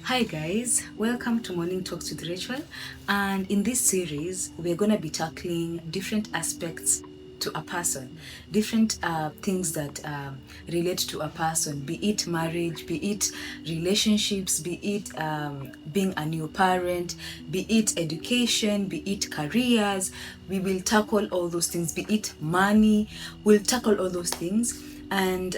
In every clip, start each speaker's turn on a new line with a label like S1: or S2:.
S1: Hi guys, welcome to Morning Talks with Rachel, and in this series we're going to be tackling different aspects to a person, different things that relate to a person, be it marriage, be it relationships, be it being a new parent, be it education, be it careers. We will tackle all those things, be it money. We'll tackle all those things, and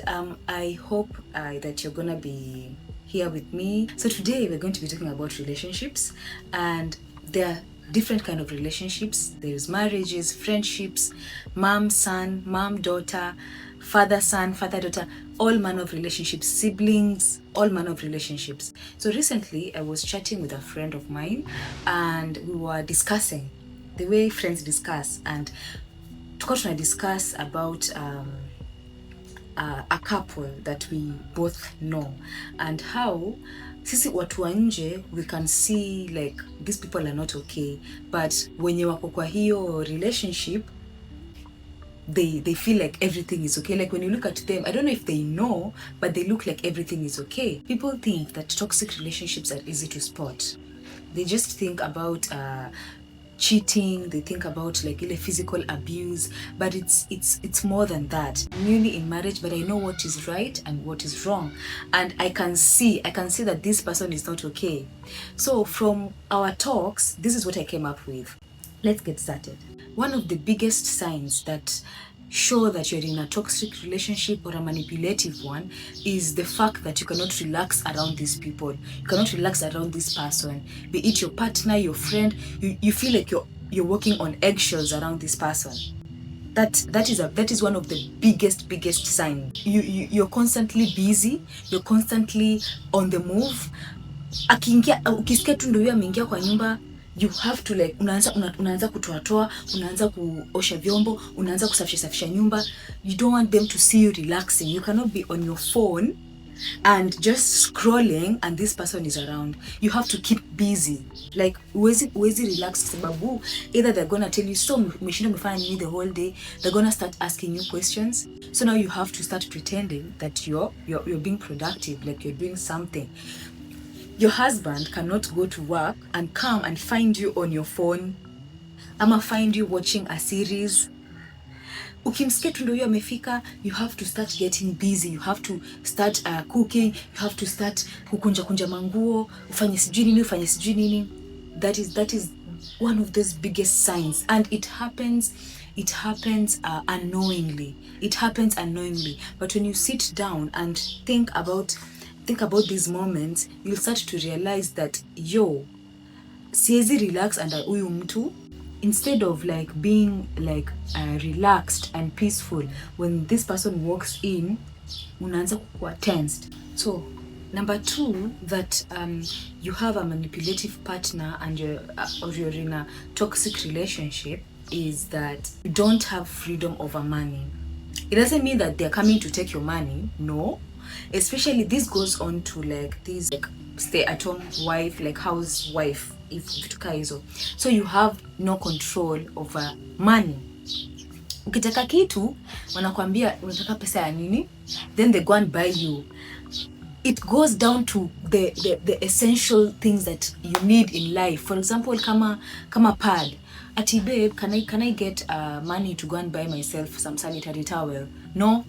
S1: I hope that you're gonna be here with me. So today we're going to be talking about relationships, and there are different kind of relationships. There's marriages, friendships, mom son, mom daughter, father son, father daughter, all manner of relationships, siblings, all manner of relationships. So recently I was chatting with a friend of mine, and we were discussing the way friends discuss, and tukawa tuna discuss about a couple that we both know, and how sisi watu wa nje we can see like these people are not okay, but wenye wako kwa hiyo relationship they feel like everything is okay. Like when you look at them, I don't know if they know, but they look like everything is okay. People think that toxic relationships are easy to spot. They just think about cheating, they think about like physical abuse, but it's more than that. I'm newly in marriage, but I know what is right and what is wrong, and I can see that this person is not okay. So from our talks, this is what I came up with. Let's get started. One of the biggest signs that show that you're in a toxic relationship or a manipulative one is the fact that you cannot relax around these people. You cannot relax around this person, be it your partner, your friend. You feel like you're walking on eggshells around this person. That is one of the biggest signs. You're constantly busy, you're constantly on the move. Akiingia, ukisikia tu ndio ameingia kwa nyumba, you have to like unaanza kutoatoa, unaanza kuosha vyombo, unaanza kusafisha nyumba. You don't want them to see you relaxing. You cannot be on your phone and just scrolling and this person is around. You have to keep busy. Like uwezi relax sababu either they're gonna tell you so umeshinda umefanya nini the whole day. They're gonna start asking you questions. So now you have to start pretending that you're being productive, like you're doing something. Your husband cannot go to work and come and find you on your phone, ama find you watching a series. Ukimsikia tu ndio amefika, you have to start getting busy. You have to start cooking. You have to start kukunja manguo, ufanye sijui nini. That is one of those biggest signs, and it happens unknowingly. It happens unknowingly. But when you sit down and think about these moments, you'll start to realize that siezi relax under huyu mtu. Instead of like being like relaxed and peaceful, when this person walks in, unaanza kuwa tensed. So number 2, that you have a manipulative partner and you're in a toxic relationship, is that you don't have freedom over money. It doesn't mean that they're coming to take your money, no. Especially this goes on to like this like stay-at-home wife, like housewife, if vituka hizo. So you have no control over money. Ukitaka kitu wanakuambia unataka pesa ya nini, then they go and buy you. It goes down to the essential things that you need in life. For example, kama pad. Ati babe, can I get money to go and buy myself some sanitary towel? No.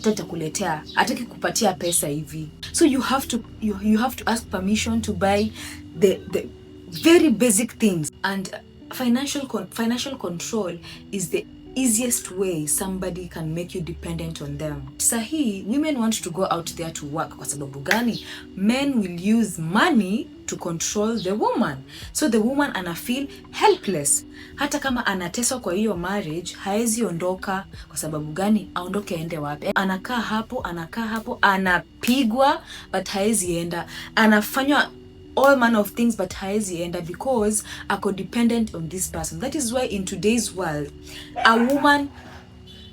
S1: Tatakuletea, ataki kupatia pesa hivi. So you have to ask permission to buy the very basic things, and financial control is the easiest way somebody can make you dependent on them. Sahi, women want to go out there to work kwa sababu gani? Men will use money to control the woman. So the woman ana feel helpless. Hata kama anateswa kwa hiyo marriage, haezi ondoka kwa sababu gani? Aondoke aende wapi? Anakaa hapo, anapigwa but haezi enda. Anafanywa all manner of things but haezi enda because ako dependent on this person. That is why in today's world, a woman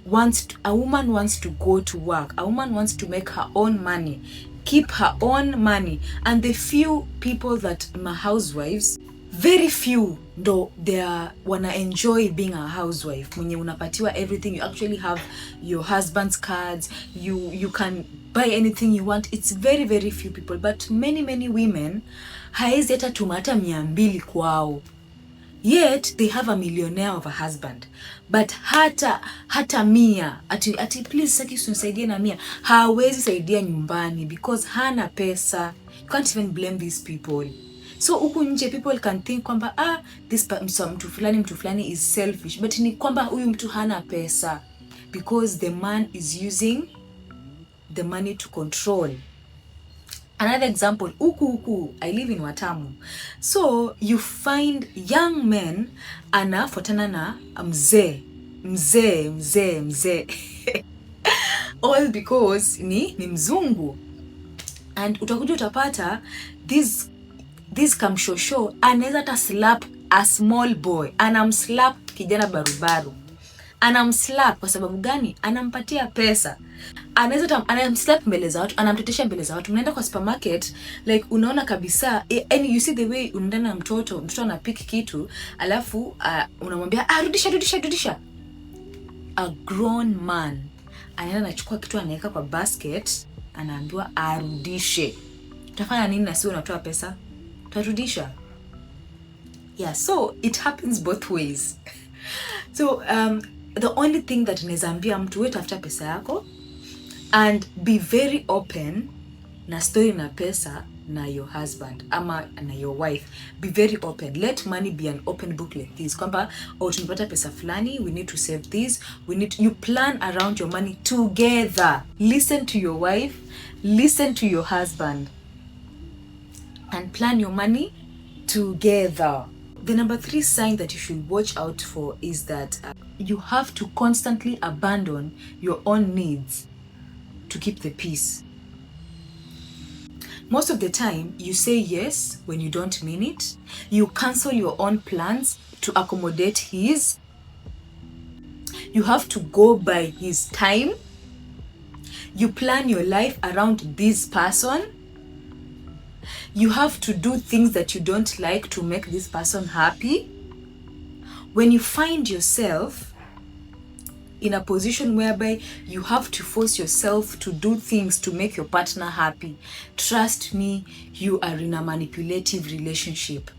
S1: wants to go to work. A woman wants to make her own money, keep her own money. And the few people that are housewives, very few ndo wana enjoy being a housewife, mwenye unapatiwa everything, you actually have your husband's cards, you can buy anything you want. It's very very few people, but many women haezi hata tumata 200 kwao, yet they have a millionaire of a husband. But hata 100 ati please saki unisaidie na 100, hawezi saidia nyumbani because hana pesa. You can't even blame these people. So huku nje people can think kwamba this mtu fulani is selfish, but ni kwamba huyu mtu hana pesa because the man is using the money to control. Another example, huku I live in Watamu. So you find young men anafuatana na mzee all because ni mzungu. And utakuja utapata this kamshosho anaweza ta slap a small boy, anamslap kijana barubaru. Anamslap kwa sababu gani? Anampatia pesa. Anamslap mbele za watu, anamtetesha mbele za watu. Mnaenda kwa supermarket, like unaona kabisa, and you see the way unaenda na mtoto anapick kitu, alafu unamwambia rudisha. A grown man anaenda anachukua kitu anaweka kwa basket, anaambiwa arudishe. Utafanya nini na si unatoa pesa? Utarudisha. Yeah, so it happens both ways. So the only thing that naezambia mtu, wewe tafuta pesa yako and be very open na story na pesa na your husband ama na your wife. Be very open. Let money be an open book like this. Kwamba tumepata pesa fulani, we need to save this, you plan around your money together. Listen to your wife, listen to your husband, and plan your money together. The number 3 sign that you should watch out for is that you have to constantly abandon your own needs to keep the peace. Most of the time, you say yes when you don't mean it. You cancel your own plans to accommodate his. You have to go by his time. You plan your life around this person. You have to do things that you don't like to make this person happy. When you find yourself in a position whereby you have to force yourself to do things to make your partner happy, trust me, you are in a manipulative relationship.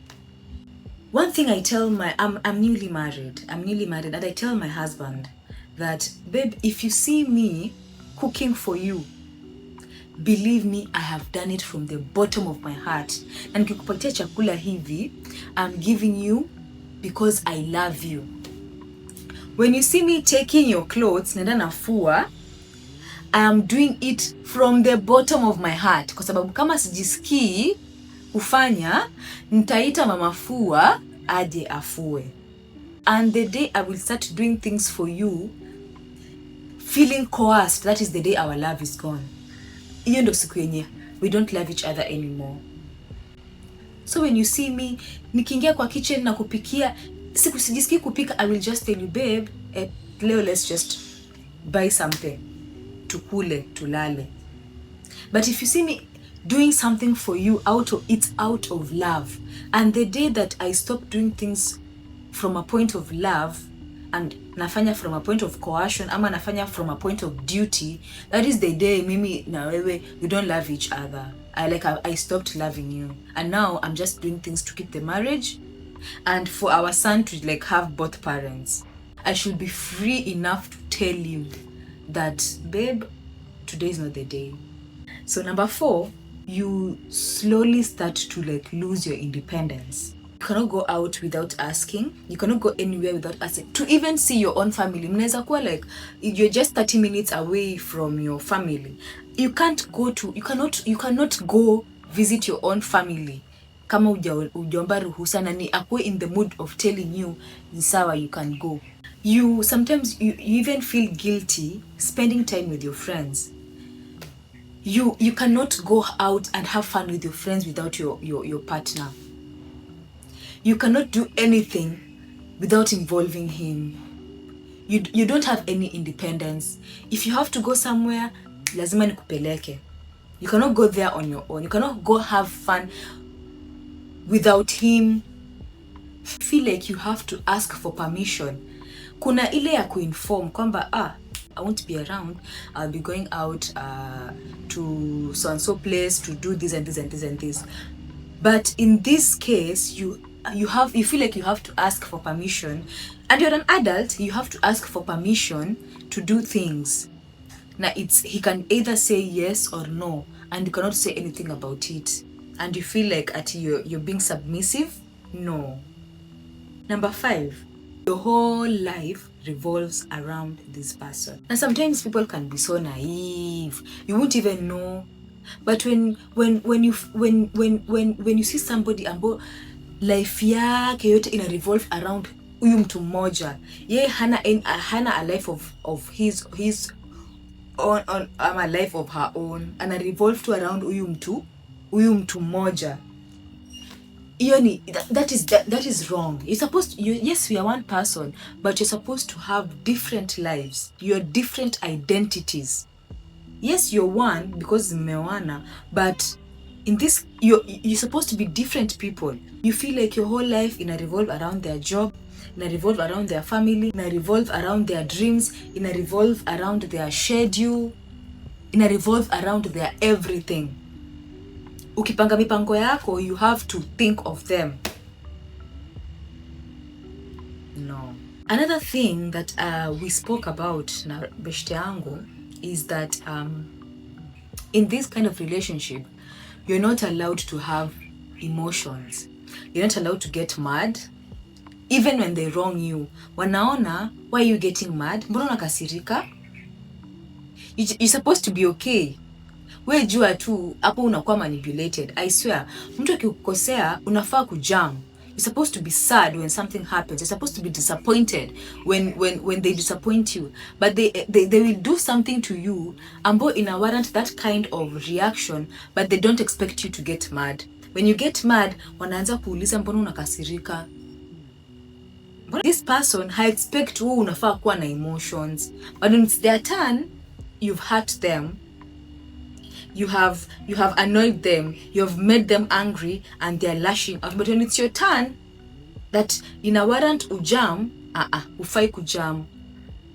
S1: One thing I tell I'm newly married, and I tell my husband that, babe, if you see me cooking for you, believe me, I have done it from the bottom of my heart. Na nikikupatia chakula hivi, I'm giving you because I love you. When you see me taking your clothes, nenda nafua, I am doing it from the bottom of my heart. Kwa sababu kama sijisikii kufanya, nitaita mama fua aje afue. And the day I will start doing things for you, feeling coerced, that is the day our love is gone. Hiyo ndo siku yenye we don't love each other anymore. So when you see me nikiingia kwa kitchen na kupikia, siku sijisikii kupika, I will just tell you, babe, leo let's just buy something, tukule, tulale. But if you see me doing something for you it's out of love. And the day that I stop doing things from a point of love and nafanya from a point of coercion ama nafanya from a point of duty, that is the day mimi na wewe we don't love each other. I stopped loving you, and now I'm just doing things to keep the marriage and for our son to have both parents. I should be free enough to tell you that, babe, today is not the day. So number 4, you slowly start to lose your independence. You cannot go out without asking. You cannot go anywhere without asking. To even see your own family, mnaweza kuwa you're just 30 minutes away from your family. You cannot go visit your own family kama ujaomba ruhusa na ni akwe in the mood of telling you ni sawa, you can go. Sometimes you even feel guilty spending time with your friends. You cannot go out and have fun with your friends without your partner. You cannot do anything without involving him. You don't have any independence. If you have to go somewhere, lazima nikupeleke. You cannot go there on your own. You cannot go have fun without him feel like you have to ask for permission. Kuna ile ya kuinform kwamba I won't be around, I'll be going out to so and so place to do this and this and this and this. But in this case, you feel like you have to ask for permission, and you're an adult, you have to ask for permission to do things. Now he can either say yes or no, and you cannot say anything about it, and you feel like you're being submissive. No. Number 5, your whole life revolves around this person. And sometimes people can be so naive, you won't even know. But when you see somebody ambao life yake yote ina revolve around huyu mtu mmoja, yeye hana a life of his own a life of her own, ana revolve to around huyu mtu mmoja, that is wrong. You're supposed to, yes, we are one person, but you're supposed to have different lives. You're different identities. Yes, you're one because mmeoana, but in this you're supposed to be different people. You feel like your whole life ina revolve around their job, ina revolve around their family, ina revolve around their dreams, ina revolve around their schedule, ina revolve around their everything. Ukipanga mipango yako, you have to think of them. No. Another thing that we spoke about na beshte yangu is that in this kind of relationship, you're not allowed to have emotions. You're not allowed to get mad, even when they wrong you. Wanaona, why are you getting mad? Mbona unakasirika? You're supposed to be okay. We jua tu hapo unakuwa manipulated. I swear, mtu akikukosea unafaa kujam. You're supposed to be sad when something happens. You're supposed to be disappointed when they disappoint you. But they will do something to you ambo ina warrant that kind of reaction, but they don't expect you to get mad. When you get mad, wanaanza kuuliza mbona unakasirika. This person I expect wewe unafaa kuwa na emotions. But when it's their turn, you've hurt them. You have annoyed them, you have made them angry, and they're lashing out. But when it's your turn, that ina warrant ujam, ufai kujam.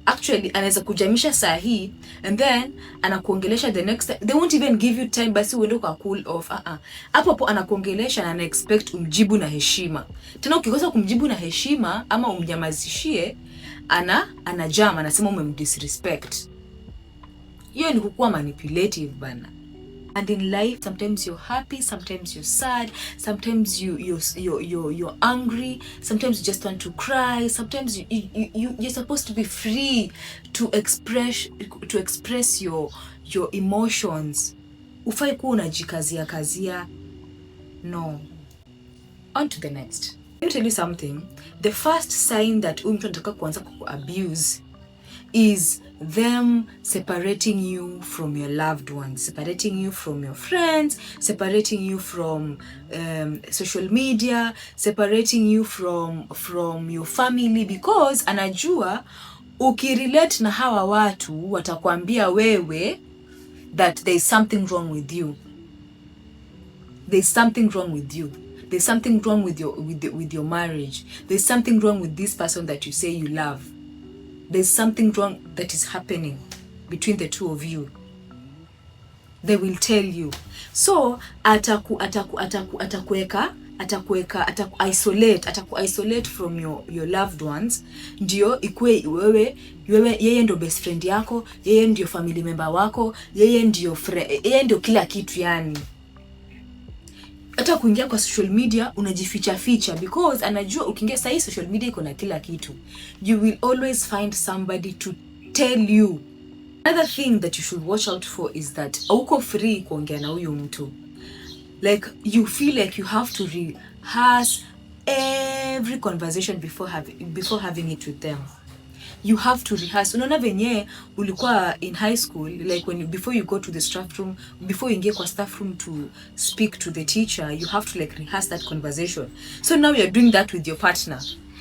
S1: Actually, anaweza kujamisha saa hii, and then anakuongelesha the next time. They won't even give you time, basi uende kwa cool off. Hapo anakuongelesha na ana expect umjibu na heshima. Tena ukikosa kumjibu na heshima ama umnyamazishie, anajam, anasema umemdisrespect. Hiyo ni kukuwa manipulative bana. And in life, sometimes you're happy, sometimes you're sad, sometimes you're angry, sometimes you just want to cry, sometimes you're supposed to be free to express your emotions. Ufai kuwa unajikazia. No. On to the next. Let me tell you something. The first sign that mtu anataka kuanza kuabuse is them separating you from your loved ones, separating you from your friends, separating you from social media, separating you from your family, because anajua ukirelate na hawa watu watakwambia wewe that there is something wrong with you. There's something wrong with you. There's something wrong with your marriage. There's something wrong with this person that you say you love. There's something wrong that is happening between the two of you. They will tell you. So isolate from your loved ones. Ndio ikue wewe yeye ndio best friend yako, yeye ndio family member wako, yeye ndio kila kitu yani. Hata kuingia kwa social media unajificha because anajua ukiingia sasa social media iko na kila kitu. You will always find somebody to tell you. Another thing that you should watch out for is that hauko free kuongea na huyo mtu. Like you feel like you have to rehearse every conversation before having it with them. You have to rehearse. Unaona venye ulikuwa in high school, like before you go to the staff room, before you ingie kwa staff room to speak to the teacher, you have to like rehearse that conversation. So now you're doing that with your partner.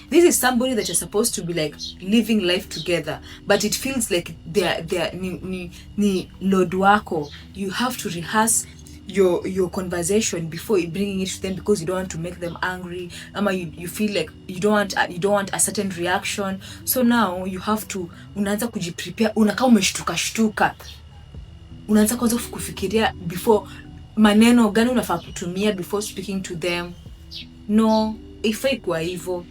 S1: This is somebody that you're supposed to be like living life together, but it feels like they're ni load wako. You have to rehearse your conversation before you bringing it to them, because you don't want to make them angry, ama you feel like you don't want a certain reaction. So now you have to, unaanza kujiprepare, unakaa umeshtuka, unaanza kwanza kufikiria before maneno gani unafaa kutumia before speaking to them. No, ifai kwa hivyo.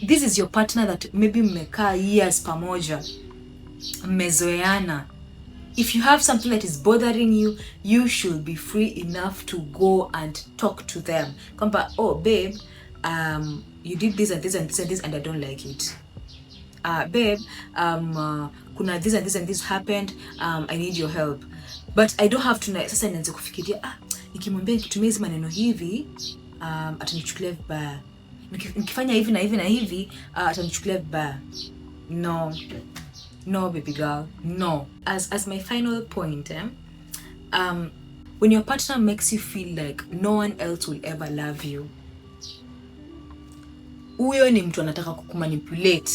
S1: This is your partner that maybe mmekaa years pamoja, mmezoeana. If you have something that is bothering you, you should be free enough to go and talk to them. Kwamba, oh babe, you did this and this and this and this and I don't like it. Babe, kuna this and this and this happened, I need your help. But I don't have to, sasa nianze kufikiria, nikimwambia nikitumia hizi maneno hivi, atanichukulia vibaya. Nikifanya hivi na hivi na hivi, atanichukulia vibaya. No, baby girl, no. As my final point, when your partner makes you feel like no one else will ever love you, huyo ni mtu anataka kukumanipulate.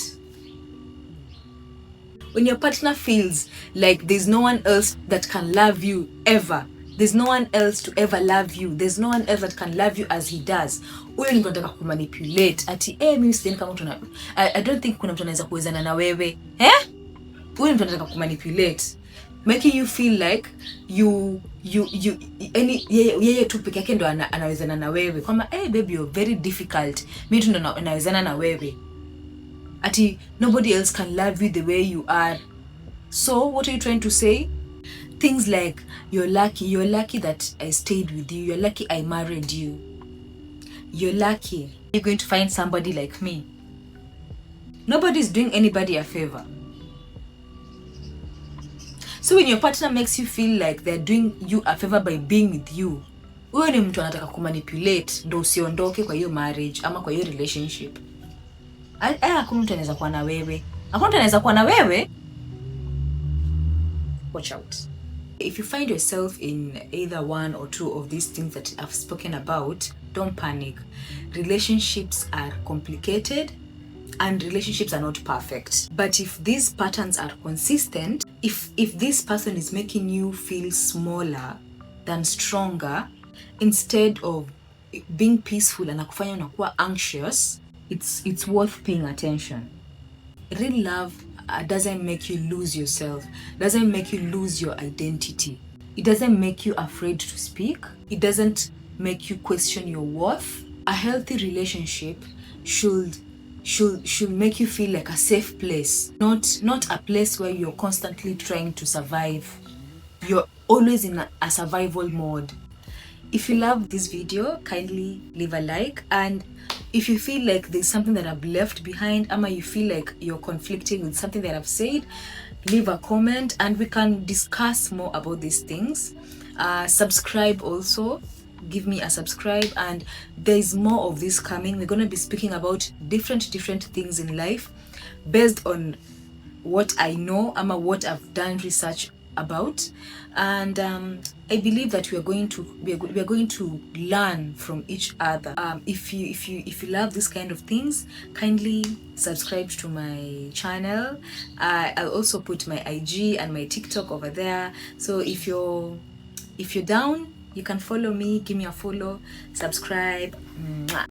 S1: When your partner feels like there's no one else that can love you ever, there's no one else to ever love you, there's no one else that can love you as he does, huyo ni mtu anataka kukumanipulate. Ati mimi sidhani kama mtu I don't think kuna mtu anaweza kuwezana na wewe. Huyo mtu anataka kumanipulate, making you feel like yeye tu peke yake ndo anawezana na wewe. Kama baby, you're very difficult, mimi tu ndo nawezana na wewe. Ati nobody else can love you the way you are. So what are you trying to say? Things like, you're lucky that I stayed with you, you're lucky I married you, you're lucky you're going to find somebody like me. Nobody's doing anybody a favor. So when your partner makes you feel like they're doing you a favor by being with you, huyo ni mtu anataka kumanipulate ndo usiondoke kwa hiyo marriage ama kwa hiyo relationship. Hakuna mtu anaweza kuwa na wewe. Hakuna mtu anaweza kuwa na wewe. Watch out. If you find yourself in either one or two of these things that I've spoken about, don't panic. Relationships are complicated and relationships are not perfect. But if these patterns are consistent, if this person is making you feel smaller than stronger, instead of being peaceful and akufanya unakuwa anxious, it's worth paying attention. Real love doesn't make you lose yourself, doesn't make you lose your identity. It doesn't make you afraid to speak. It doesn't make you question your worth. A healthy relationship should make you feel like a safe place, not a place where you're constantly trying to survive. You're always in a survival mode. If you love this video, kindly leave a like, and if you feel like there's something that I've left behind, ama you feel like you're conflicting with something that I've said, leave a comment and we can discuss more about these things. Subscribe also. Give me a subscribe, and there's more of this coming. We're going to be speaking about different things in life based on what I know ama what I've done research about, and I believe that we are going to learn from each other. If you love this kind of things, kindly subscribe to my channel. I'll also put my IG and my TikTok over there, so if you're down, you can follow me, give me a follow, subscribe. Mwah.